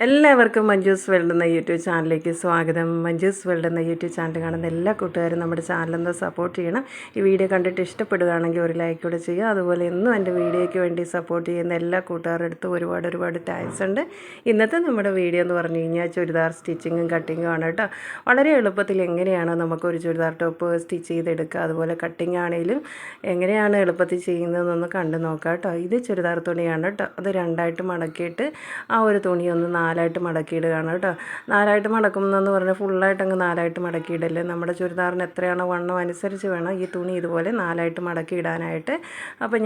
എല്ലാവർക്കും മഞ്ജൂസ് വേൾഡ് എന്ന യൂട്യൂബ് ചാനലിലേക്ക് സ്വാഗതം. മഞ്ജൂസ് വേൾഡ് എന്ന യൂട്യൂബ് ചാനൽ കാണുന്ന എല്ലാ കൂട്ടുകാരും നമ്മുടെ ചാനലൊന്ന് സപ്പോർട്ട് ചെയ്യണം. ഈ വീഡിയോ കണ്ടിട്ട് ഇഷ്ടപ്പെടുകയാണെങ്കിൽ ഒരു ലൈക്ക് കൂടെ ചെയ്യുക. അതുപോലെ എന്നും എൻ്റെ വീഡിയോയ്ക്ക് വേണ്ടി സപ്പോർട്ട് ചെയ്യുന്ന എല്ലാ കൂട്ടുകാരുടെ അടുത്തും ഒരുപാട് താങ്ക്സ് ഉണ്ട്. ഇന്നത്തെ നമ്മുടെ വീഡിയോ എന്ന് പറഞ്ഞു കഴിഞ്ഞാൽ ചുരിദാർ സ്റ്റിച്ചിങ്ങും കട്ടിങ്ങും ആണ് കേട്ടോ. വളരെ എളുപ്പത്തിൽ എങ്ങനെയാണ് നമുക്കൊരു ചുരിദാർ ടോപ്പ് സ്റ്റിച്ച് ചെയ്തെടുക്കുക, അതുപോലെ കട്ടിങ് ആണെങ്കിലും എങ്ങനെയാണ് എളുപ്പത്തിൽ ചെയ്യുന്നതെന്നൊന്ന് കണ്ടു നോക്കാം കേട്ടോ. ഇത് ചുരിദാർ തുണിയാണ് കേട്ടോ. അത് രണ്ടായിട്ട് മടക്കിയിട്ട് ആ ഒരു തുണി ഒന്ന് നാലായിട്ട് മടക്കിയിടുകയാണ് കേട്ടോ. നാലായിട്ട് മടക്കുന്നതെന്ന് പറഞ്ഞാൽ ഫുള്ളായിട്ട് അങ്ങ് നാലായിട്ട് മടക്കിയിടല്ലേ. നമ്മുടെ ചുരിദാറിന് എത്രയാണോ വണ്ണം അനുസരിച്ച് വേണം ഈ തുണി ഇതുപോലെ നാലായിട്ട് മടക്കിയിടാനായിട്ട്. അപ്പോൾ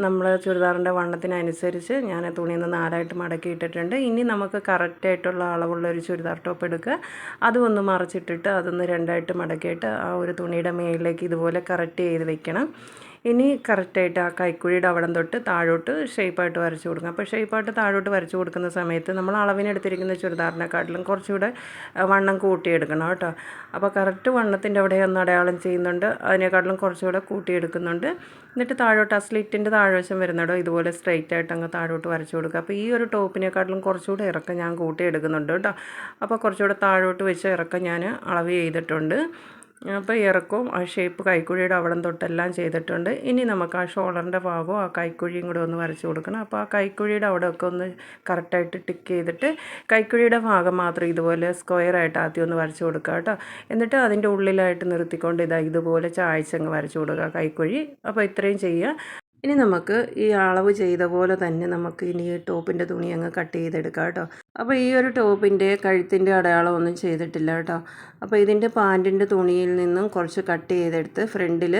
നമ്മൾ ചുരിദാറിൻ്റെ വണ്ണത്തിനനുസരിച്ച് ഞാൻ തുണി ഒന്ന് നാലായിട്ട് മടക്കിയിട്ടിട്ടുണ്ട്. ഇനി നമുക്ക് കറക്റ്റായിട്ടുള്ള അളവുള്ള ഒരു ചുരിദാർ ടോപ്പ് എടുക്കുക. അതും ഒന്ന് മറിച്ചിട്ടിട്ട് അതൊന്ന് രണ്ടായിട്ട് മടക്കിയിട്ട് ആ ഒരു തുണിയുടെ മേളിലേക്ക് ഇതുപോലെ കറക്റ്റ് ചെയ്ത് വെക്കണം. ഇനി കറക്റ്റായിട്ട് ആ കൈക്കുഴിയുടെ അവിടം തൊട്ട് താഴോട്ട് ഷേപ്പായിട്ട് വരച്ച് കൊടുക്കണം. അപ്പോൾ ഷേപ്പായിട്ട് താഴോട്ട് വരച്ച് കൊടുക്കുന്ന സമയത്ത് നമ്മൾ അളവിനെടുത്തിരിക്കുന്ന ചുരിദാറിനെക്കാട്ടിലും കുറച്ചുകൂടെ വണ്ണം കൂട്ടിയെടുക്കണം കേട്ടോ. അപ്പോൾ കറക്റ്റ് വണ്ണത്തിൻ്റെ അവിടെ ഒന്ന് അടയാളം ചെയ്യുന്നുണ്ട്, അതിനെക്കാട്ടിലും കുറച്ചുകൂടെ കൂട്ടിയെടുക്കുന്നുണ്ട്. എന്നിട്ട് താഴോട്ട് ആ സ്ലിറ്റിൻ്റെ താഴ്വശം വരുന്നിടോ ഇതുപോലെ സ്ട്രെയിറ്റ് ആയിട്ട് അങ്ങ് താഴോട്ട് വരച്ച് കൊടുക്കുക. അപ്പോൾ ഈ ഒരു ടോപ്പിനെക്കാട്ടിലും കുറച്ചുകൂടെ ഇറക്കം ഞാൻ കൂട്ടിയെടുക്കുന്നുണ്ട് കേട്ടോ. അപ്പോൾ കുറച്ചുകൂടെ താഴോട്ട് വെച്ച് ഇറക്കം ഞാൻ അളവ് ചെയ്തിട്ടുണ്ട്. അപ്പോൾ ഇറക്കവും ആ ഷേപ്പ് കൈക്കുഴിയുടെ അവിടം തൊട്ടെല്ലാം ചെയ്തിട്ടുണ്ട്. ഇനി നമുക്ക് ആ ഷോളറിൻ്റെ ഭാഗവും ആ കൈക്കുഴിയും കൂടെ ഒന്ന് വരച്ച് കൊടുക്കണം. അപ്പോൾ ആ കൈക്കുഴിയുടെ അവിടെയൊക്കെ ഒന്ന് കറക്റ്റായിട്ട് ടിക്ക് ചെയ്തിട്ട് കൈക്കുഴിയുടെ ഭാഗം മാത്രം ഇതുപോലെ സ്ക്വയറായിട്ട് ആദ്യം ഒന്ന് വരച്ച് കൊടുക്കുക കേട്ടോ. എന്നിട്ട് അതിൻ്റെ ഉള്ളിലായിട്ട് നിർത്തിക്കൊണ്ട് ഇതുപോലെ ചായ്ച്ചങ്ങ് വരച്ച് കൊടുക്കുക കൈക്കുഴി. അപ്പോൾ ഇത്രയും ചെയ്യുക. ഇനി നമുക്ക് ഈ അളവ് ചെയ്ത പോലെ തന്നെ നമുക്ക് ഇനി ഈ ടോപ്പിൻ്റെ തുണി അങ്ങ് കട്ട് ചെയ്തെടുക്കാം കേട്ടോ. അപ്പോൾ ഈ ഒരു ടോപ്പിൻ്റെ കഴുത്തിൻ്റെ അടയാളം ഒന്നും ചെയ്തിട്ടില്ല കേട്ടോ. അപ്പോൾ ഇതിൻ്റെ പാൻറ്റിൻ്റെ തുണിയിൽ നിന്നും കുറച്ച് കട്ട് ചെയ്തെടുത്ത് ഫ്രണ്ടിൽ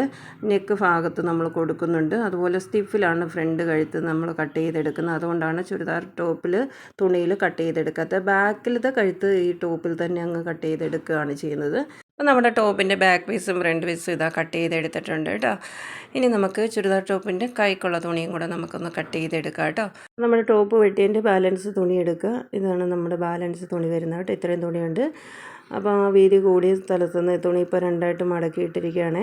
നെക്ക് ഭാഗത്ത് നമ്മൾ കൊടുക്കുന്നുണ്ട്. അതുപോലെ സ്റ്റിഫിലാണ് ഫ്രണ്ട് കഴുത്ത് നമ്മൾ കട്ട് ചെയ്തെടുക്കുന്നത്. അതുകൊണ്ടാണ് ചുരിദാർ ടോപ്പിൽ തുണിയിൽ കട്ട് ചെയ്തെടുക്കാത്തത്. ബാക്കിലത്തെ കഴുത്ത് ഈ ടോപ്പിൽ തന്നെ അങ്ങ് കട്ട് ചെയ്തെടുക്കുകയാണ് ചെയ്യുന്നത്. അപ്പോൾ നമ്മുടെ ടോപ്പിൻ്റെ ബാക്ക് പീസും ഫ്രണ്ട് പീസും ഇതാ കട്ട് ചെയ്തെടുത്തിട്ടുണ്ട് കേട്ടോ. ഇനി നമുക്ക് ചുരിദാർ ടോപ്പിൻ്റെ കൈക്കുള്ള തുണിയും കൂടെ നമുക്കൊന്ന് കട്ട് ചെയ്തെടുക്കാം കേട്ടോ. നമ്മുടെ ടോപ്പ് വെട്ടിയതിൻ്റെ ബാലൻസ് തുണി എടുക്കുക. ഇതാണ് നമ്മുടെ ബാലൻസ് തുണി വരുന്നത് കേട്ടോ. ഇത്രയും തുണിയുണ്ട്. അപ്പോൾ ആ വീതി കൂടിയ സ്ഥലത്തുനിന്ന് തുണി ഇപ്പോൾ രണ്ടായിട്ട് മടക്കിയിട്ടിരിക്കുകയാണ്.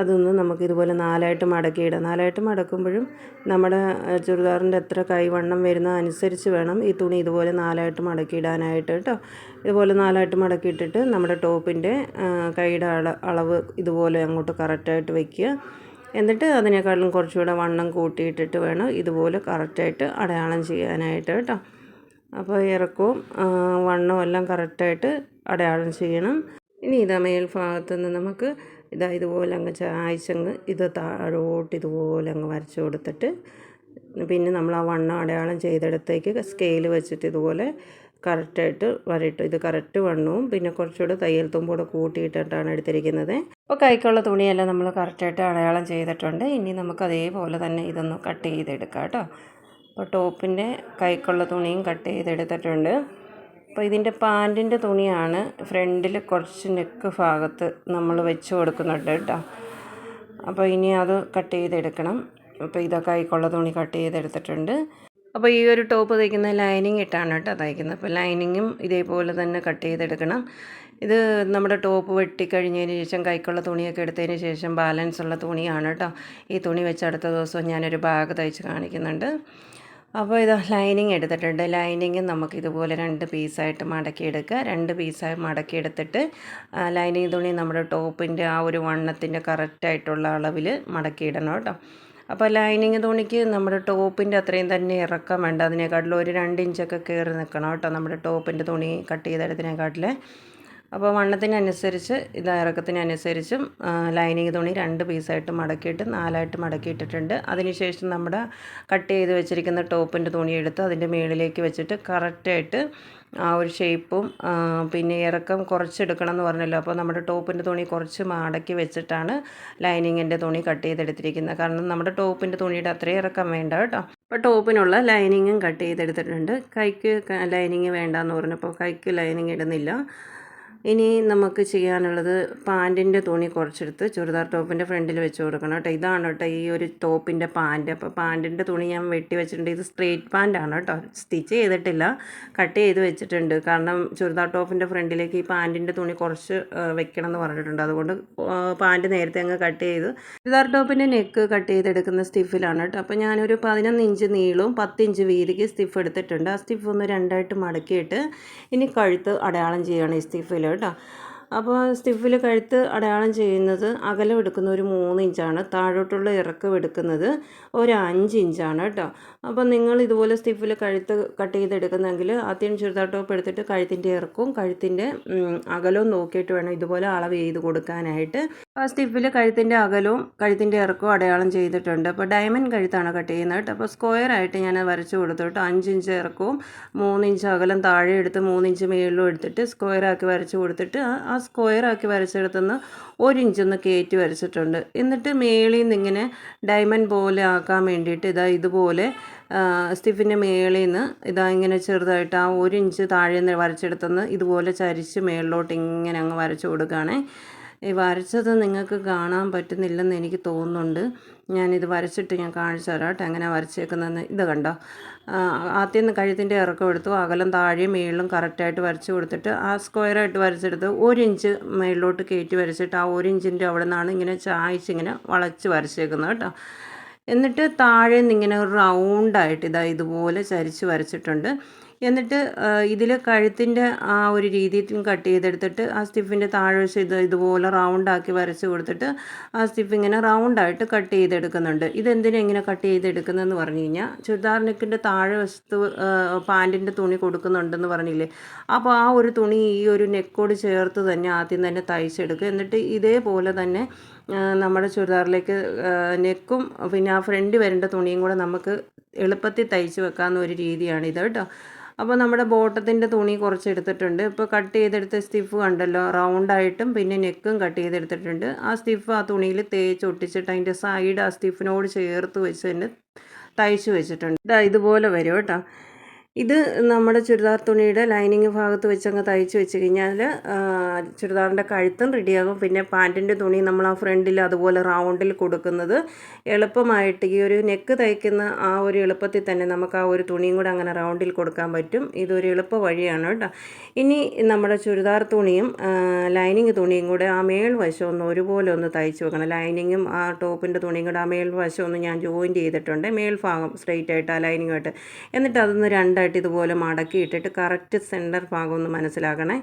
അതൊന്ന് നമുക്കിതുപോലെ നാലായിട്ട് മടക്കിയിടാം. നാലായിട്ട് മടക്കുമ്പോഴും നമ്മുടെ ചുരിദാറിൻ്റെ എത്ര കൈവണ്ണം വരുന്ന അനുസരിച്ച് വേണം ഈ തുണി ഇതുപോലെ നാലായിട്ട് മടക്കിയിടാനായിട്ട് കേട്ടോ. ഇതുപോലെ നാലായിട്ട് മടക്കിയിട്ടിട്ട് നമ്മുടെ ടോപ്പിൻ്റെ കൈയുടെ അളവ് ഇതുപോലെ അങ്ങോട്ട് കറക്റ്റായിട്ട് വയ്ക്കുക. എന്നിട്ട് അതിനേക്കാളും കുറച്ചുകൂടെ വണ്ണം കൂട്ടിയിട്ടിട്ട് വേണം ഇതുപോലെ കറക്റ്റായിട്ട് അടയാളം ചെയ്യാനായിട്ട് കേട്ടോ. അപ്പോൾ ഇറക്കവും വണ്ണവും എല്ലാം കറക്റ്റായിട്ട് അടയാളം ചെയ്യണം. ഇനി ഇതാ മേൽഭാഗത്ത് നിന്ന് നമുക്ക് ഇതുപോലെ അങ്ങ് ചായ്ച്ചങ്ങ് ഇത് താഴോട്ട് ഇതുപോലെ അങ്ങ് വരച്ച് കൊടുത്തിട്ട് പിന്നെ നമ്മൾ ആ വണ്ണം അടയാളം ചെയ്തെടുത്തേക്ക് സ്കെയിൽ വെച്ചിട്ട് ഇതുപോലെ കറക്റ്റായിട്ട് വരയിട്ടു. ഇത് കറക്റ്റ് വണ്ണവും പിന്നെ കുറച്ചുകൂടെ തയ്യൽ തുമ്പോടെ കൂട്ടിയിട്ടിട്ടാണ് എടുത്തിരിക്കുന്നത്. അപ്പോൾ കൈക്കുള്ള തുണിയെല്ലാം നമ്മൾ കറക്റ്റായിട്ട് അടയാളം ചെയ്തിട്ടുണ്ട്. ഇനി നമുക്ക് അതേപോലെ തന്നെ ഇതൊന്ന് കട്ട് ചെയ്തെടുക്കാം കേട്ടോ. അപ്പോൾ ടോപ്പിൻ്റെ കൈക്കുള്ള തുണിയും കട്ട് ചെയ്തെടുത്തിട്ടുണ്ട്. അപ്പോൾ ഇതിൻ്റെ പാൻറ്റിൻ്റെ തുണിയാണ് ഫ്രണ്ടിൽ കുറച്ച് നെക്ക് ഭാഗത്ത് നമ്മൾ വെച്ച് കൊടുക്കുന്നുണ്ട് കേട്ടോ. അപ്പോൾ ഇനി അത് കട്ട് ചെയ്തെടുക്കണം. അപ്പോൾ ഇതാ കൈക്കുള്ള തുണി കട്ട് ചെയ്തെടുത്തിട്ടുണ്ട്. അപ്പോൾ ഈ ഒരു ടോപ്പ് തയ്ക്കുന്ന ലൈനിങ് ഇട്ടാണ് കേട്ടോ തയ്ക്കുന്നത്. അപ്പോൾ ലൈനിങ്ങും ഇതേപോലെ തന്നെ കട്ട് ചെയ്തെടുക്കണം. ഇത് നമ്മുടെ ടോപ്പ് വെട്ടിക്കഴിഞ്ഞതിന് ശേഷം കൈക്കുള്ള തുണിയൊക്കെ എടുത്തതിന് ശേഷം ബാലൻസ് ഉള്ള തുണിയാണ് കേട്ടോ. ഈ തുണി വെച്ച് അടുത്ത ദിവസം ഞാനൊരു ബാഗ് തയ്ച്ച് കാണിക്കുന്നുണ്ട്. അപ്പോൾ ഇത് ലൈനിങ് എടുത്തിട്ടുണ്ട്. ലൈനിങ് നമുക്ക് ഇതുപോലെ 2 പീസായിട്ട് മടക്കിയെടുക്കുക. 2 പീസായി മടക്കിയെടുത്തിട്ട് ലൈനിങ് തുണി നമ്മുടെ ടോപ്പിൻ്റെ ആ ഒരു വണ്ണത്തിൻ്റെ കറക്റ്റായിട്ടുള്ള അളവിൽ മടക്കിയിടണം കേട്ടോ. അപ്പോൾ ലൈനിങ് തുണിക്ക് നമ്മുടെ ടോപ്പിൻ്റെ അത്രയും തന്നെ ഇറക്കം വേണ്ട. അതിനേക്കാട്ടിലും ഒരു 2 ഇഞ്ചൊക്കെ കയറി നിൽക്കണം കേട്ടോ നമ്മുടെ ടോപ്പിൻ്റെ തുണി കട്ട് ചെയ്തെടുത്തതിനേക്കാട്ടിൽ. അപ്പോൾ വണ്ണത്തിനനുസരിച്ച് ഇറക്കത്തിനനുസരിച്ചും ലൈനിങ് തുണി 2 പീസായിട്ട് മടക്കിയിട്ട് 4ആയിട്ട് മടക്കിയിട്ടിട്ടുണ്ട്. അതിനുശേഷം നമ്മുടെ കട്ട് ചെയ്ത് വെച്ചിരിക്കുന്ന ടോപ്പിൻ്റെ തുണി എടുത്ത് അതിൻ്റെ മുകളിലേക്ക് വെച്ചിട്ട് കറക്റ്റായിട്ട് ആ ഒരു ഷേപ്പും പിന്നെ ഇറക്കം കുറച്ചെടുക്കണം എന്ന് പറഞ്ഞല്ലോ. അപ്പോൾ നമ്മുടെ ടോപ്പിൻ്റെ തുണി കുറച്ച് മടക്കി വെച്ചിട്ടാണ് ലൈനിങ്ങിൻ്റെ തുണി കട്ട് ചെയ്തെടുത്തിരിക്കുന്നത്. കാരണം നമ്മുടെ ടോപ്പിൻ്റെ തുണിയുടെ അത്രയും ഇറക്കം വേണ്ട കേട്ടോ. അപ്പോൾ ടോപ്പിനുള്ള ലൈനിങ്ങും കട്ട് ചെയ്തെടുത്തിട്ടുണ്ട്. കൈക്ക് ലൈനിങ് വേണ്ടാന്ന് പറഞ്ഞപ്പോൾ കൈക്ക് ലൈനിങ് ഇടുന്നില്ല. ഇനി നമുക്ക് ചെയ്യാനുള്ളത് പാൻറ്റിൻ്റെ തുണി കുറച്ചെടുത്ത് ചുരിദാർ ടോപ്പിൻ്റെ ഫ്രണ്ടിൽ വെച്ച് കൊടുക്കണം കേട്ടോ. ഇതാണ് കേട്ടോ ഈ ഒരു ടോപ്പിൻ്റെ പാൻറ്റ്. അപ്പോൾ പാൻറ്റിൻ്റെ തുണി ഞാൻ വെട്ടി വെച്ചിട്ടുണ്ട്. ഇത് സ്ട്രെയിറ്റ് പാൻറ്റാണ് കേട്ടോ, സ്റ്റിച്ച് ചെയ്തിട്ടില്ല, കട്ട് ചെയ്ത് വെച്ചിട്ടുണ്ട്. കാരണം ചുരിദാർ ടോപ്പിൻ്റെ ഫ്രണ്ടിലേക്ക് ഈ പാൻറ്റിൻ്റെ തുണി കുറച്ച് വെക്കണം എന്ന് പറഞ്ഞിട്ടുണ്ട്. അതുകൊണ്ട് പാൻറ്റ് നേരത്തെ അങ്ങ് കട്ട് ചെയ്ത് ചുരിദാർ ടോപ്പിൻ്റെ നെക്ക് കട്ട് ചെയ്തെടുക്കുന്ന സ്റ്റിഫിലാണ് കേട്ടോ. അപ്പോൾ ഞാനൊരു 11 ഇഞ്ച് നീളവും 10 ഇഞ്ച് വീതിക്ക് സ്റ്റിഫ് എടുത്തിട്ടുണ്ട്. ആ സ്റ്റിഫ് ഒന്ന് രണ്ടായിട്ട് മടക്കിയിട്ട് ഇനി കഴുത്ത് അടയാളം ചെയ്യുകയാണ് ഈ സ്റ്റിഫിൽ കേട്ടോ. അപ്പോൾ സ്റ്റിഫിൽ കഴുത്ത് അടയാളം ചെയ്യുന്നത് അകലം എടുക്കുന്ന ഒരു 3 ഇഞ്ചാണ്, താഴോട്ടുള്ള ഇറക്കം എടുക്കുന്നത് ഒരു 5 ഇഞ്ചാണ് കേട്ടോ. അപ്പോൾ നിങ്ങൾ ഇതുപോലെ സ്റ്റിഫിൽ കഴുത്ത് കട്ട് ചെയ്തെടുക്കുന്നെങ്കിൽ ആദ്യം ചുരിദാർ ടോപ്പ് എടുത്തിട്ട് കഴുത്തിൻ്റെ ഇറക്കവും കഴുത്തിൻ്റെ അകലവും നോക്കിയിട്ട് വേണം ഇതുപോലെ അളവ് ചെയ്ത് കൊടുക്കാനായിട്ട്. ആ സ്റ്റിഫിൽ കഴുത്തിൻ്റെ അകലവും കഴുത്തിൻ്റെ ഇറക്കവും അടയാളം ചെയ്തിട്ടുണ്ട്. അപ്പോൾ ഡയമണ്ട് കഴുത്താണ് കട്ട് ചെയ്യുന്നത് കേട്ടോ. അപ്പോൾ സ്ക്വയറായിട്ട് ഞാൻ വരച്ച് കൊടുത്തിട്ട് 5 ഇഞ്ച് ഇറക്കവും 3 ഇഞ്ച് അകലം താഴെ എടുത്ത് 3 ഇഞ്ച് മേളിലും എടുത്തിട്ട് സ്ക്വയറാക്കി വരച്ച് കൊടുത്തിട്ട് ആ സ്ക്വയറാക്കി വരച്ചെടുത്തുനിന്ന് 1 ഇഞ്ചൊന്ന് കയറ്റി വരച്ചിട്ടുണ്ട്. എന്നിട്ട് മേളിൽ നിന്ന് ഇങ്ങനെ ഡയമണ്ട് പോലെ ആക്കാൻ വേണ്ടിയിട്ട് ഇതുപോലെ സ്റ്റിഫിൻ്റെ മേളിൽ നിന്ന് ഇങ്ങനെ ചെറുതായിട്ട് ആ 1 ഇഞ്ച് താഴെ നിന്ന് വരച്ചെടുത്തുനിന്ന് ഇതുപോലെ ചരിച്ച് മേളിലോട്ട് ഇങ്ങനെ അങ്ങ് വരച്ച് കൊടുക്കുകയാണേ. ഈ വരച്ചത് നിങ്ങൾക്ക് കാണാൻ പറ്റുന്നില്ലെന്ന് എനിക്ക് തോന്നുന്നുണ്ട്. ഞാനിത് വരച്ചിട്ട് ഞാൻ കാണിച്ചു തരാം കേട്ടോ എങ്ങനെ വരച്ചേക്കുന്നതെന്ന്. ഇത് കണ്ടോ, ആദ്യം കഴുത്തിൻ്റെ ഇറക്കം എടുത്തു, അകലം താഴെയും മേളിലും കറക്റ്റായിട്ട് വരച്ച് കൊടുത്തിട്ട് ആ സ്ക്വയറായിട്ട് വരച്ചെടുത്ത് 1 ഇഞ്ച് മേളിലോട്ട് കയറ്റി വരച്ചിട്ട് ആ 1 ഇഞ്ചിൻ്റെ അവിടെ നിന്നാണ് ഇങ്ങനെ ചായച്ച് ഇങ്ങനെ വളച്ച് വരച്ചേക്കുന്നത് കേട്ടോ. എന്നിട്ട് താഴെ നിന്ന് ഇങ്ങനെ ഒരു റൗണ്ടായിട്ട് ഇതുപോലെ ചരിച്ച് വരച്ചിട്ടുണ്ട്. എന്നിട്ട് ഇതിൽ കഴുത്തിൻ്റെ ആ ഒരു രീതിയിൽ കട്ട് ചെയ്തെടുത്തിട്ട് ആ സ്റ്റിഫിൻ്റെ താഴെ ഇതുപോലെ റൗണ്ടാക്കി വരച്ച് കൊടുത്തിട്ട് ആ സ്റ്റിഫ് ഇങ്ങനെ റൗണ്ടായിട്ട് കട്ട് ചെയ്തെടുക്കുന്നുണ്ട്. ഇതെന്തിനാണ് ഇങ്ങനെ കട്ട് ചെയ്തെടുക്കുന്നതെന്ന് പറഞ്ഞു കഴിഞ്ഞാൽ ചുരിദാർ നെക്കിൻ്റെ താഴെ വശത്ത് പാൻറ്റിൻ്റെ തുണി കൊടുക്കുന്നുണ്ടെന്ന് പറഞ്ഞില്ലേ. അപ്പോൾ ആ ഒരു തുണി ഈ ഒരു നെക്കോട് ചേർത്ത് തന്നെ ആദ്യം തന്നെ തയ്ച്ചെടുക്കുക. എന്നിട്ട് ഇതേപോലെ തന്നെ നമ്മുടെ ചുരിദാറിലേക്ക് നെക്കും പിന്നെ ആ ഫ്രണ്ട് വരേണ്ട തുണിയും കൂടെ നമുക്ക് എളുപ്പത്തിൽ തയ്ച്ച് വെക്കാവുന്ന ഒരു രീതിയാണ് ഇത് കേട്ടോ. അപ്പോൾ നമ്മുടെ ബോട്ടത്തിൻ്റെ തുണി കുറച്ച് എടുത്തിട്ടുണ്ട്. ഇപ്പോൾ കട്ട് ചെയ്തെടുത്ത സ്റ്റിഫ് കണ്ടല്ലോ, റൗണ്ടായിട്ടും പിന്നെ നെക്കും കട്ട് ചെയ്തെടുത്തിട്ടുണ്ട്. ആ സ്റ്റിഫ് ആ തുണിയിൽ തേച്ച് ഒട്ടിച്ചിട്ട് അതിൻ്റെ സൈഡ് ആ സ്റ്റിഫിനോട് ചേർത്ത് വെച്ച് തന്നെ തയ്ച്ച് വെച്ചിട്ടുണ്ട്. ഇതുപോലെ വരും കേട്ടോ. ഇത് നമ്മുടെ ചുരിദാർ തുണിയുടെ ലൈനിങ് ഭാഗത്ത് വെച്ചങ്ങ് തയ്ച്ച് വെച്ച് കഴിഞ്ഞാൽ ചുരിദാറിൻ്റെ കഴുത്തും റെഡിയാകും. പിന്നെ പാൻറ്റിൻ്റെ തുണി നമ്മൾ ആ ഫ്രണ്ടിൽ അതുപോലെ റൗണ്ടിൽ കൊടുക്കുന്നത് എളുപ്പമായിട്ട് ഈ ഒരു നെക്ക് തയ്ക്കുന്ന ആ ഒരു എളുപ്പത്തിൽ തന്നെ നമുക്ക് ആ ഒരു തുണിയും കൂടെ അങ്ങനെ റൗണ്ടിൽ കൊടുക്കാൻ പറ്റും. ഇതൊരു എളുപ്പ വഴിയാണ് കേട്ടോ. ഇനി നമ്മുടെ ചുരിദാർ തുണിയും ലൈനിങ് തുണിയും കൂടെ ആ മേൽവശം ഒന്ന് ഒരുപോലെ ഒന്ന് തയ്ച്ച് വെക്കണം. ലൈനിങ്ങും ആ ടോപ്പിൻ്റെ തുണിയും കൂടെ ആ മേൽവശം ഒന്ന് ഞാൻ ജോയിൻറ്റ് ചെയ്തിട്ടുണ്ട്, മേൽഭാഗം സ്ട്രെയിറ്റ് ആയിട്ട് ആ ലൈനിങ്ങുമായിട്ട്. എന്നിട്ട് അതൊന്ന് രണ്ടായിട്ട് ഇതുപോലെ മടക്കി ഇട്ടിട്ട് കറക്റ്റ് സെൻറ്റർ ഭാഗം ഒന്ന് മനസ്സിലാക്കണേ.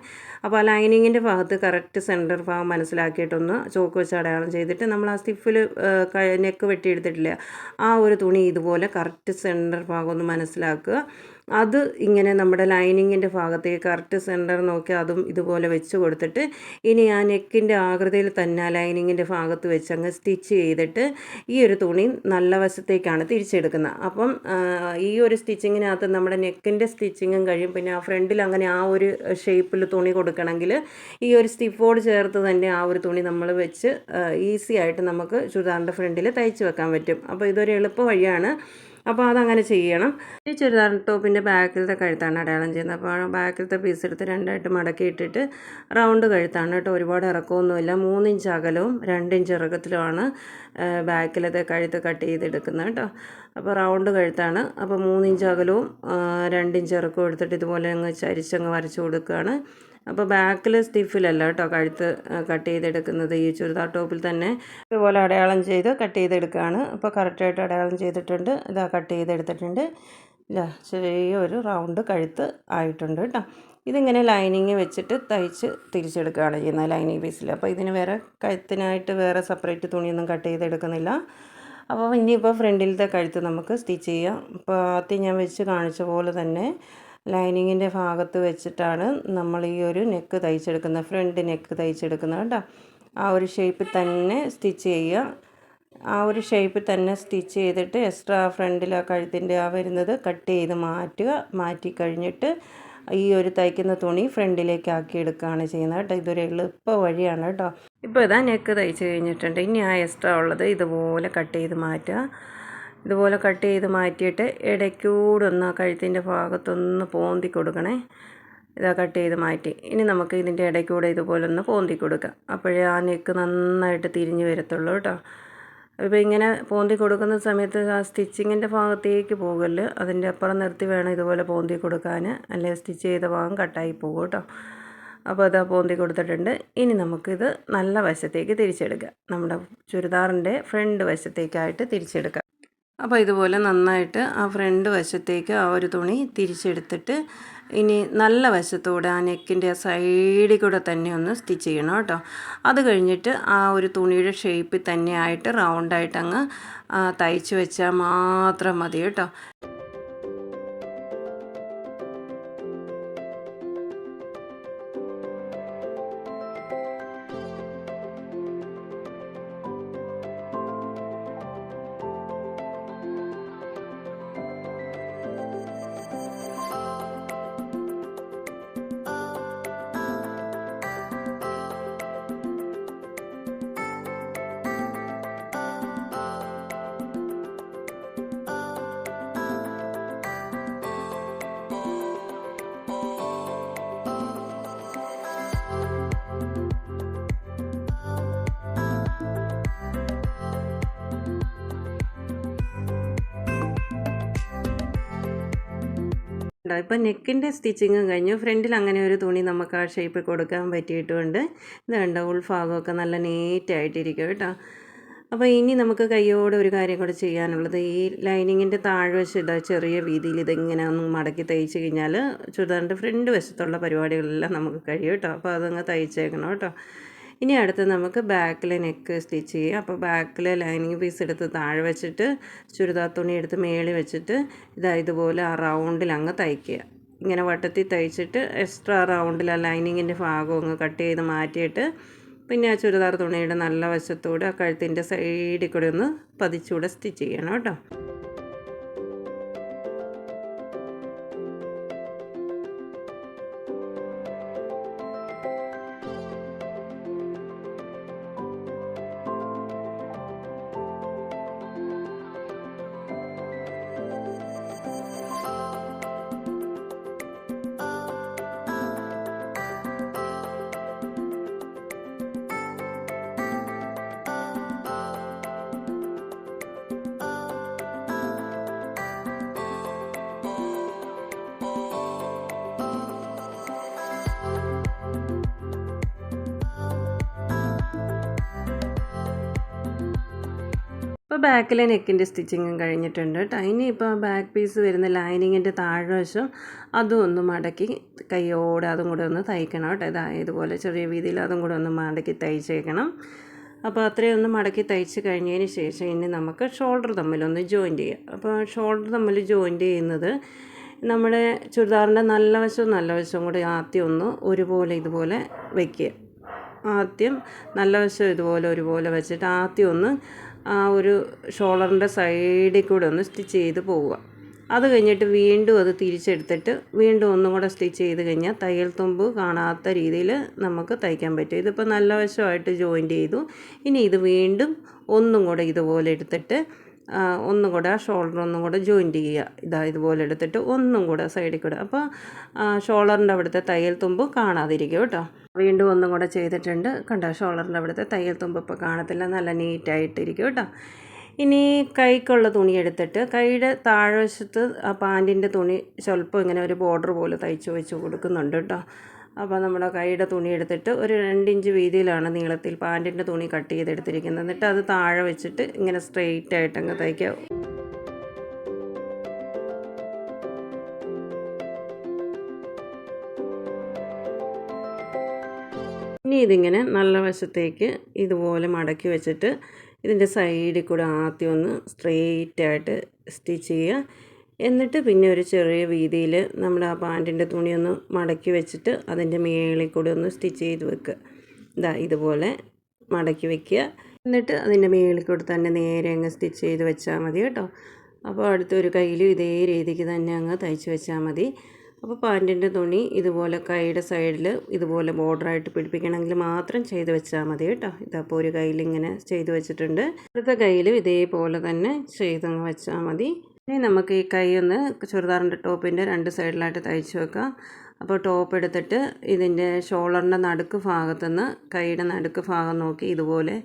അപ്പോൾ ആ ലൈനിങ്ങിൻ്റെ ഭാഗത്ത് കറക്റ്റ് സെൻറ്റർ ഭാഗം മനസ്സിലാക്കിയിട്ടൊന്ന് ചോക്ക് വെച്ച് അടയാളം ചെയ്തിട്ട് നമ്മൾ ആ സ്റ്റിഫിൽ നെക്ക് വെട്ടിയെടുത്തിട്ടില്ല ആ ഒരു തുണി ഇതുപോലെ കറക്റ്റ് സെൻറ്റർ ഭാഗം ഒന്ന് മനസ്സിലാക്കുക. അത് ഇങ്ങനെ നമ്മുടെ ലൈനിങ്ങിൻ്റെ ഭാഗത്തേക്ക് കറക്റ്റ് സെൻറ്റർ നോക്കി അതും ഇതുപോലെ വെച്ച് കൊടുത്തിട്ട് ഇനി ആ നെക്കിൻ്റെ ആകൃതിയിൽ തന്നെ ആ ലൈനിങ്ങിൻ്റെ ഭാഗത്ത് വെച്ച് അങ്ങ് സ്റ്റിച്ച് ചെയ്തിട്ട് ഈ ഒരു തുണി നല്ല വശത്തേക്കാണ് തിരിച്ചെടുക്കുന്നത്. അപ്പം ഈ ഒരു സ്റ്റിച്ചിങ്ങിനകത്ത് നമ്മുടെ നെക്കിൻ്റെ സ്റ്റിച്ചിങ്ങും കഴിയും. പിന്നെ ആ ഫ്രണ്ടിൽ അങ്ങനെ ആ ഒരു ഷേപ്പിൽ തുണി കൊടുക്കണമെങ്കിൽ ഈ ഒരു സ്റ്റിഫോട് ചേർത്ത് തന്നെ ആ ഒരു തുണി നമ്മൾ വെച്ച് ഈസി ആയിട്ട് നമുക്ക് ചുരിദാറിൻ്റെ ഫ്രണ്ടിൽ തയ്ച്ച് വെക്കാൻ പറ്റും. അപ്പോൾ ഇതൊരു എളുപ്പ വഴിയാണ്. അപ്പോൾ അതങ്ങനെ ചെയ്യണം. ഈ ചുരിദാർ ടോപ്പിൻ്റെ ബാക്കിലത്തെ കഴുത്താണ് അടയാളം ചെയ്യുന്നത്. അപ്പോൾ ബാക്കിലത്തെ പീസ് എടുത്ത് രണ്ടായിട്ട് മടക്കി ഇട്ടിട്ട് റൗണ്ട് കഴുത്താണ് കേട്ടോ. ഒരുപാട് ഇറക്കമൊന്നുമില്ല, 3 ഇഞ്ച് അകലവും 2 ഇഞ്ച് ഇറക്കത്തിലുമാണ് ബാക്കിലത്തെ കഴുത്ത് കട്ട് ചെയ്തെടുക്കുന്നത് കേട്ടോ. അപ്പോൾ റൗണ്ട് കഴുത്താണ്. അപ്പോൾ 3 ഇഞ്ച് അകലവും 2 ഇഞ്ച് ഇറക്കവും എടുത്തിട്ട് ഇതുപോലെ അങ്ങ് ചരിച്ചങ്ങ് വരച്ച് കൊടുക്കുകയാണ്. അപ്പോൾ ബാക്കിൽ സ്റ്റിഫിലല്ല കേട്ടോ കഴുത്ത് കട്ട് ചെയ്തെടുക്കുന്നത്, ഈ ചുരിദാർ ടോപ്പിൽ തന്നെ ഇതുപോലെ അടയാളം ചെയ്ത് കട്ട് ചെയ്തെടുക്കുകയാണ്. അപ്പോൾ കറക്റ്റായിട്ട് അടയാളം ചെയ്തിട്ടുണ്ട്. ഇതാ കട്ട് ചെയ്തെടുത്തിട്ടുണ്ട്. ഇതാ ചെറിയൊരു റൗണ്ട് കഴുത്ത് ആയിട്ടുണ്ട് കേട്ടോ. ഇതിങ്ങനെ ലൈനിങ് വെച്ചിട്ട് തയ്ച്ച് തിരിച്ചെടുക്കുകയാണ് ചെയ്യുന്നത് ലൈനിങ് പീസിൽ. അപ്പോൾ ഇതിന് വേറെ കഴുത്തിനായിട്ട് വേറെ സെപ്പറേറ്റ് തുണിയൊന്നും കട്ട് ചെയ്തെടുക്കുന്നില്ല. അപ്പോൾ ഇനിയിപ്പോൾ ഫ്രണ്ടിലത്തെ കഴുത്ത് നമുക്ക് സ്റ്റിച്ച് ചെയ്യാം. അപ്പോൾ ആദ്യം ഞാൻ വെച്ച് കാണിച്ച പോലെ തന്നെ ലൈനിങ്ങിൻ്റെ ഭാഗത്ത് വെച്ചിട്ടാണ് നമ്മൾ ഈ ഒരു നെക്ക് തയ്ച്ചെടുക്കുന്നത്, ഫ്രണ്ട് നെക്ക് തയ്ച്ചെടുക്കുന്നത് കേട്ടോ. ആ ഒരു ഷേപ്പിൽ തന്നെ സ്റ്റിച്ച് ചെയ്യുക. ആ ഒരു ഷേപ്പിൽ തന്നെ സ്റ്റിച്ച് ചെയ്തിട്ട് എക്സ്ട്രാ ഫ്രണ്ടിൽ ആ കഴുത്തിൻ്റെ ആ വരുന്നത് കട്ട് ചെയ്ത് മാറ്റുക. മാറ്റി കഴിഞ്ഞിട്ട് ഈ ഒരു തയ്ക്കുന്ന തുണി ഫ്രണ്ടിലേക്ക് ആക്കി എടുക്കുകയാണ് ചെയ്യുന്നത് കേട്ടോ. ഇതൊരു എളുപ്പ വഴിയാണ് കേട്ടോ. ഇപ്പോൾ ഇതാ നെക്ക് തയ്ച്ച് കഴിഞ്ഞിട്ടുണ്ട്. ഇനി ആ എക്സ്ട്രാ ഉള്ളത് ഇതുപോലെ കട്ട് ചെയ്ത് മാറ്റുക. ഇതുപോലെ കട്ട് ചെയ്ത് മാറ്റിയിട്ട് ഇടയ്ക്കൂടെ ഒന്ന് ആ കഴുത്തിൻ്റെ ഭാഗത്തൊന്ന് പോന്തി കൊടുക്കണേ. ഇതാ കട്ട് ചെയ്ത് മാറ്റി. ഇനി നമുക്ക് ഇതിൻ്റെ ഇടയ്ക്കൂടെ ഇതുപോലെ ഒന്ന് പോന്തി കൊടുക്കാം. അപ്പോഴേ ആ നെക്ക് നന്നായിട്ട് തിരിഞ്ഞ് വരത്തുള്ളൂ കേട്ടോ. അപ്പോൾ ഇങ്ങനെ പോന്തി കൊടുക്കുന്ന സമയത്ത് ആ സ്റ്റിച്ചിങ്ങിൻ്റെ ഭാഗത്തേക്ക് പോകല്, അതിൻ്റെ അപ്പുറം നിർത്തി വേണം ഇതുപോലെ പോന്തി കൊടുക്കാൻ, അല്ലെങ്കിൽ സ്റ്റിച്ച് ചെയ്ത ഭാഗം കട്ടായി പോകും കേട്ടോ. അപ്പോൾ അതാ പോന്തി കൊടുത്തിട്ടുണ്ട്. ഇനി നമുക്കിത് നല്ല വശത്തേക്ക് തിരിച്ചെടുക്കാം. നമ്മുടെ ചുരിദാറിൻ്റെ ഫ്രണ്ട് വശത്തേക്കായിട്ട് തിരിച്ചെടുക്കാം. അപ്പോൾ ഇതുപോലെ നന്നായിട്ട് ആ ഫ്രണ്ട് വശത്തേക്ക് ആ ഒരു തുണി തിരിച്ചെടുത്തിട്ട് ഇനി നല്ല വശത്തൂടെ ആ നെക്കിൻ്റെ ആ സൈഡിൽ കൂടെ തന്നെ ഒന്ന് സ്റ്റിച്ച് ചെയ്യണം കേട്ടോ. അത് കഴിഞ്ഞിട്ട് ആ ഒരു തുണിയുടെ ഷേപ്പിൽ തന്നെയായിട്ട് റൗണ്ടായിട്ട് അങ്ങ് തയ്ച്ച് വെച്ചാൽ മാത്രം മതി കേട്ടോ. ഇപ്പം നെക്കിൻ്റെ സ്റ്റിച്ചിങ്ങും കഴിഞ്ഞു. ഫ്രണ്ടിൽ അങ്ങനെ ഒരു തുണി നമുക്ക് ആ ഷേപ്പ് കൊടുക്കാൻ പറ്റിയിട്ടുമുണ്ട്. ഇത് കണ്ടോ, ഉൾഭാഗമൊക്കെ നല്ല നീറ്റായിട്ടിരിക്കും കേട്ടോ. അപ്പോൾ ഇനി നമുക്ക് കയ്യോടെ ഒരു കാര്യം കൂടെ ചെയ്യാനുള്ളത്, ഈ ലൈനിങ്ങിൻ്റെ താഴ്വശം ഇതാ ചെറിയ വീതിയിൽ ഇതിങ്ങനെ ഒന്ന് മടക്കി തയ്ച്ച് കഴിഞ്ഞാൽ ചുരിദാറിൻ്റെ ഫ്രണ്ട് വശത്തുള്ള പരിപാടികളെല്ലാം നമുക്ക് കഴിയും കേട്ടോ. അപ്പോൾ അതങ്ങ് തയ്ച്ചേക്കണം കേട്ടോ. ഇനി അടുത്ത് നമുക്ക് ബാക്കിലെ നെക്ക് സ്റ്റിച്ച് ചെയ്യാം. അപ്പോൾ ബാക്കിലെ ലൈനിങ് പീസ് എടുത്ത് താഴെ വെച്ചിട്ട് ചുരിദാർ തുണി എടുത്ത് മേളിൽ വെച്ചിട്ട് ഇതുപോലെ ആ റൗണ്ടിൽ അങ്ങ് തയ്ക്കുക. ഇങ്ങനെ വട്ടത്തിൽ തയ്ച്ചിട്ട് എക്സ്ട്രാ റൗണ്ടിൽ ആ ലൈനിങ്ങിൻ്റെ ഭാഗം അങ്ങ് കട്ട് ചെയ്ത് മാറ്റിയിട്ട് പിന്നെ ആ ചുരിദാർ തുണിയുടെ നല്ല വശത്തൂടെ ആ കഴുത്തിൻ്റെ സൈഡിൽ കൂടെ ഒന്ന് പതിച്ചുകൂടെ സ്റ്റിച്ച് ചെയ്യണം കേട്ടോ. ഇപ്പോൾ ബാക്കിലെ നെക്കിൻ്റെ സ്റ്റിച്ചിങ്ങും കഴിഞ്ഞിട്ടുണ്ട് കേട്ടോ. ഇനിയിപ്പോൾ ബാക്ക് പീസ് വരുന്ന ലൈനിങ്ങിൻ്റെ താഴ്വശം അതും ഒന്ന് മടക്കി കയ്യോടെ അതും കൂടെ ഒന്ന് തയ്ക്കണം കേട്ടോ. ഇതുപോലെ ചെറിയ രീതിയിൽ അതും കൂടെ ഒന്ന് മടക്കി തയ്ച്ചേക്കണം. അപ്പോൾ അത്രയും ഒന്ന് മടക്കി തയ്ച്ച് കഴിഞ്ഞതിന് ശേഷം ഇനി നമുക്ക് ഷോൾഡർ തമ്മിലൊന്ന് ജോയിൻറ്റ് ചെയ്യാം. അപ്പോൾ ഷോൾഡർ തമ്മിൽ ജോയിൻറ്റ് ചെയ്യുന്നത് നമ്മുടെ ചുരിദാറിൻ്റെ നല്ല വശവും കൂടെ ആദ്യം ഒന്ന് ഒരുപോലെ ഇതുപോലെ വയ്ക്കുക. ആദ്യം നല്ല വശം ഇതുപോലെ ഒരുപോലെ വെച്ചിട്ട് ആദ്യം ഒന്ന് ആ ഒരു ഷോൾഡറിൻ്റെ സൈഡിൽ കൂടെ ഒന്ന് സ്റ്റിച്ച് ചെയ്ത് പോവുക. അത് കഴിഞ്ഞിട്ട് വീണ്ടും അത് തിരിച്ചെടുത്തിട്ട് വീണ്ടും ഒന്നും കൂടെ സ്റ്റിച്ച് ചെയ്ത് കഴിഞ്ഞാൽ തയ്യൽ തുമ്പ് കാണാത്ത രീതിയിൽ നമുക്ക് തയ്ക്കാൻ പറ്റും. ഇതിപ്പോൾ നല്ല വശമായിട്ട് ജോയിൻറ്റ് ചെയ്തു. ഇനി ഇത് വീണ്ടും ഒന്നും കൂടെ ഇതുപോലെ എടുത്തിട്ട് ഒന്നും കൂടെ ആ ഷോൾഡർ ഒന്നും കൂടെ ജോയിൻറ്റ് ചെയ്യുക. ഇതുപോലെ എടുത്തിട്ട് ഒന്നും കൂടെ സൈഡിൽ കൂടെ. അപ്പോൾ ഷോൾഡറിൻ്റെ അവിടുത്തെ തയ്യൽ തുമ്പ് കാണാതിരിക്കും കേട്ടോ. വീണ്ടും ഒന്നും കൂടെ ചെയ്തിട്ടുണ്ട്. കണ്ടോ, ഷോൾഡറിൻ്റെ അവിടുത്തെ തയ്യൽ തുമ്പ് ഇപ്പോൾ കാണത്തില്ല, നല്ല നീറ്റായിട്ടിരിക്കും കേട്ടോ. ഇനി കൈക്കുള്ള തുണി എടുത്തിട്ട് കൈയുടെ താഴ്വശത്ത് ആ പാൻറ്റിൻ്റെ തുണി സ്വല്പം ഇങ്ങനെ ഒരു ബോർഡർ പോലെ തയ്ച്ച് വെച്ച് കൊടുക്കുന്നുണ്ട് കേട്ടോ. അപ്പോൾ നമ്മുടെ കൈയുടെ തുണി എടുത്തിട്ട് ഒരു 2 ഇഞ്ച് വീതിയിലാണ് നീളത്തിൽ പാൻറ്റിൻ്റെ തുണി കട്ട് ചെയ്തെടുത്തിരിക്കുന്നത്. എന്നിട്ട് അത് താഴെ വെച്ചിട്ട് ഇങ്ങനെ സ്ട്രെയിറ്റ് ആയിട്ടങ്ങ് തയ്ക്കുക. ഇനി ഇതിങ്ങനെ നല്ല വശത്തേക്ക് ഇതുപോലെ മടക്കി വെച്ചിട്ട് ഇതിൻ്റെ സൈഡിൽ കൂടെ ആദ്യം ഒന്ന് സ്ട്രെയിറ്റായിട്ട് സ്റ്റിച്ച് ചെയ്യുക. എന്നിട്ട് പിന്നെ ഒരു ചെറിയ വീതിയിൽ നമ്മുടെ ആ പാൻറ്റിൻ്റെ തുണിയൊന്ന് മടക്കി വെച്ചിട്ട് അതിൻ്റെ മേളിൽ കൂടെ ഒന്ന് സ്റ്റിച്ച് ചെയ്ത് വെക്കുക. ഇതുപോലെ മടക്കി വെക്കുക. എന്നിട്ട് അതിൻ്റെ മേളിൽ കൂടെ തന്നെ നേരെ അങ്ങ് സ്റ്റിച്ച് ചെയ്ത് വെച്ചാൽ മതി കേട്ടോ. അപ്പോൾ അടുത്തൊരു കയ്യിലും ഇതേ രീതിക്ക് തന്നെ അങ്ങ് തയ്ച്ച് വെച്ചാൽ മതി. അപ്പോൾ പാൻറ്റിൻ്റെ തുണി ഇതുപോലെ കൈയുടെ സൈഡിൽ ഇതുപോലെ ബോർഡറായിട്ട് പിടിപ്പിക്കണമെങ്കിൽ മാത്രം ചെയ്ത് വെച്ചാൽ മതി കേട്ടോ. ഇതപ്പോൾ ഒരു കയ്യിൽ ഇങ്ങനെ ചെയ്ത് വെച്ചിട്ടുണ്ട്. അടുത്ത കയ്യിലും ഇതേപോലെ തന്നെ ചെയ്തങ്ങ് വെച്ചാൽ മതി. ഇനി നമുക്ക് ഈ കൈ ഒന്ന് ചുരിദാറിൻ്റെ ടോപ്പിൻ്റെ 2 സൈഡിലായിട്ട് തയ്ച്ച് വെക്കാം. അപ്പോൾ ടോപ്പ് എടുത്തിട്ട് ഇതിൻ്റെ ഷോൾഡറിൻ്റെ നടുക്ക് ഭാഗത്തുനിന്ന് കൈയുടെ നടുക്ക് ഭാഗം നോക്കി ഇതുപോലെ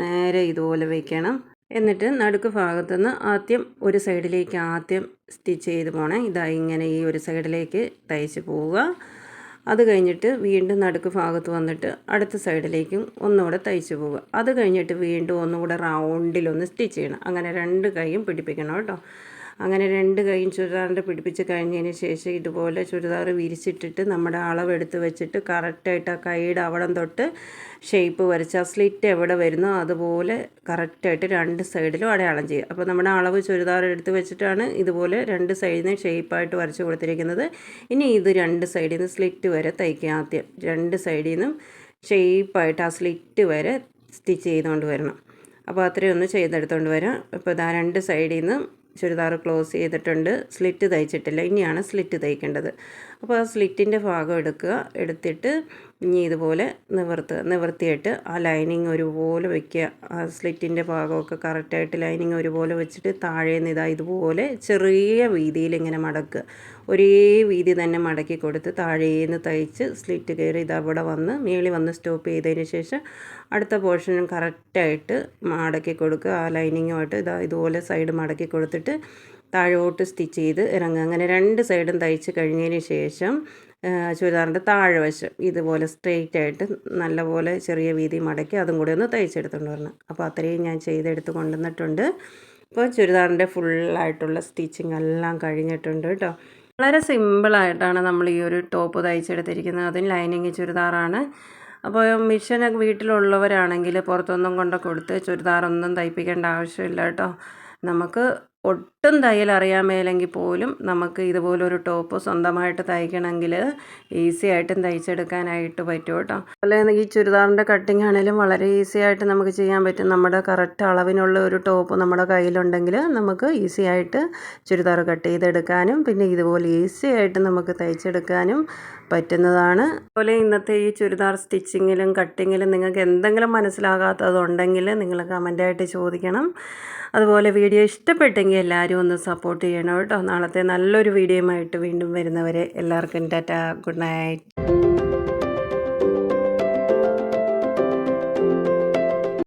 നേരെ ഇതുപോലെ വയ്ക്കണം. എന്നിട്ട് നടുക്ക് ഭാഗത്തുനിന്ന് ആദ്യം ഒരു സൈഡിലേക്ക് ആദ്യം സ്റ്റിച്ച് ചെയ്ത് പോകണം. ഇതാ ഇങ്ങനെ ഈ ഒരു സൈഡിലേക്ക് തയ്ച്ച് പോവുക. അത് കഴിഞ്ഞിട്ട് വീണ്ടും നടുക്ക് ഭാഗത്ത് വന്നിട്ട് അടുത്ത സൈഡിലേക്കും ഒന്നുകൂടെ തയ്ച്ച് പോവുക. അത് കഴിഞ്ഞിട്ട് വീണ്ടും ഒന്നുകൂടെ റൗണ്ടിലൊന്ന് സ്റ്റിച്ച് ചെയ്യണം. അങ്ങനെ 2 കൈയും പിടിപ്പിക്കണം കേട്ടോ. അങ്ങനെ 2 കൈയും ചുരിദാറിൻ്റെ പിടിപ്പിച്ച് കഴിഞ്ഞതിന് ശേഷം ഇതുപോലെ ചുരിദാർ വിരിച്ചിട്ടിട്ട് നമ്മുടെ അളവെടുത്ത് വെച്ചിട്ട് കറക്റ്റായിട്ട് ആ കൈയുടെ അവിടം തൊട്ട് ഷേപ്പ് വരച്ച് ആ സ്ലിറ്റ് എവിടെ വരുന്നോ അതുപോലെ കറക്റ്റായിട്ട് 2 സൈഡിലും അടയാളം ചെയ്യുക. അപ്പോൾ നമ്മുടെ അളവ് ചുരിദാർ എടുത്ത് വെച്ചിട്ടാണ് ഇതുപോലെ 2 സൈഡിൽ നിന്ന് ഷേപ്പായിട്ട് വരച്ച് കൊടുത്തിരിക്കുന്നത്. ഇനി ഇത് 2 സൈഡിൽ നിന്ന് സ്ലിറ്റ് വരെ തയ്ക്കുക. ആദ്യം 2 സൈഡിൽ നിന്നും ഷേപ്പായിട്ട് ആ സ്ലിറ്റ് വരെ സ്റ്റിച്ച് ചെയ്തുകൊണ്ട് വരണം. അപ്പോൾ അത്രയൊന്ന് ചെയ്തെടുത്തുകൊണ്ട് വരാം. അപ്പോൾ ഇതാ 2 സൈഡിൽ നിന്ന് ചുരിദാർ ക്ലോസ് ചെയ്തിട്ടുണ്ട്, സ്ലിറ്റ് തയ്ച്ചിട്ടില്ല. ഇനിയാണ് സ്ലിറ്റ് തയ്ക്കേണ്ടത്. അപ്പോൾ ആ സ്ലിറ്റിൻ്റെ ഭാഗം എടുത്തിട്ട് ഇനി ഇതുപോലെ നിവർത്തിയിട്ട് ആ ലൈനിങ് ഒരുപോലെ വയ്ക്കുക. ആ സ്ലിറ്റിൻ്റെ ഭാഗമൊക്കെ കറക്റ്റായിട്ട് ലൈനിങ് ഒരുപോലെ വെച്ചിട്ട് താഴേന്ന് ഇതുപോലെ ചെറിയ വീതിയിൽ ഇങ്ങനെ മടക്കുക. ഒരേ വീതി തന്നെ മടക്കി കൊടുത്ത് താഴേന്ന് തയ്ച്ച് സ്ലിറ്റ് കയറി അവിടെ വന്ന് മേളിൽ വന്ന് സ്റ്റോപ്പ് ചെയ്തതിന് ശേഷം അടുത്ത പോർഷനും കറക്റ്റായിട്ട് മടക്കി കൊടുക്കുക. ആ ലൈനിങ്ങുമായിട്ട് ഇതുപോലെ സൈഡ് മടക്കി കൊടുത്തിട്ട് താഴോട്ട് സ്റ്റിച്ച് ചെയ്ത് ഇറങ്ങുക. അങ്ങനെ 2 സൈഡും തയ്ച്ച് കഴിഞ്ഞതിന് ശേഷം ചുരിദാറിൻ്റെ താഴെ വശം ഇതുപോലെ സ്ട്രെയിറ്റ് ആയിട്ട് നല്ലപോലെ ചെറിയ വീതി മടക്കി അതും കൂടി ഒന്ന് തയ്ച്ചെടുത്തുകൊണ്ട് വരണം. അപ്പോൾ അത്രയും ഞാൻ ചെയ്തെടുത്ത് കൊണ്ടുവന്നിട്ടുണ്ട്. ഇപ്പോൾ ചുരിദാറിൻ്റെ ഫുള്ളായിട്ടുള്ള സ്റ്റിച്ചിങ് എല്ലാം കഴിഞ്ഞിട്ടുണ്ട് കേട്ടോ. വളരെ സിമ്പിളായിട്ടാണ് നമ്മൾ ഈ ഒരു ടോപ്പ് തയ്ച്ചെടുത്തിരിക്കുന്നത്. അതും ലൈനിങ് ചുരിദാറാണ്. അപ്പോൾ മിഷനൊക്കെ വീട്ടിലുള്ളവരാണെങ്കിൽ പുറത്തൊന്നും കൊണ്ട് കൊടുത്ത് ചുരിദാറൊന്നും തയ്പ്പിക്കേണ്ട ആവശ്യമില്ല കേട്ടോ. നമുക്ക് ഒട്ടും തയ്യൽ അറിയാൻ മേലെങ്കിൽ പോലും നമുക്ക് ഇതുപോലൊരു ടോപ്പ് സ്വന്തമായിട്ട് തയ്ക്കണമെങ്കിൽ ഈസി ആയിട്ടും തയ്ച്ചെടുക്കാനായിട്ട് പറ്റും കേട്ടോ. അതുപോലെ ഈ ചുരിദാറിൻ്റെ കട്ടിങ് ആണെങ്കിലും വളരെ ഈസി ആയിട്ട് നമുക്ക് ചെയ്യാൻ പറ്റും. നമ്മുടെ കറക്റ്റ് അളവിനുള്ള ഒരു ടോപ്പ് നമ്മുടെ കയ്യിലുണ്ടെങ്കിൽ നമുക്ക് ഈസി ആയിട്ട് ചുരിദാർ കട്ട് ചെയ്തെടുക്കാനും പിന്നെ ഇതുപോലെ ഈസി ആയിട്ട് നമുക്ക് തയ്ച്ചെടുക്കാനും പറ്റുന്നതാണ്. അതുപോലെ ഇന്നത്തെ ഈ ചുരിദാർ സ്റ്റിച്ചിങ്ങിലും കട്ടിങ്ങിലും നിങ്ങൾക്ക് എന്തെങ്കിലും മനസ്സിലാകാത്തതുണ്ടെങ്കിൽ നിങ്ങൾ കമൻ്റായിട്ട് ചോദിക്കണം. അതുപോലെ വീഡിയോ ഇഷ്ടപ്പെട്ടെങ്കിൽ എല്ലാവരും ഒന്ന് സപ്പോർട്ട് ചെയ്യണം കേട്ടോ. നാളത്തെ നല്ലൊരു വീഡിയോയുമായിട്ട് വീണ്ടും വരുന്നവരെ എല്ലാവർക്കും ടാറ്റാ, ഗുഡ് നൈറ്റ്.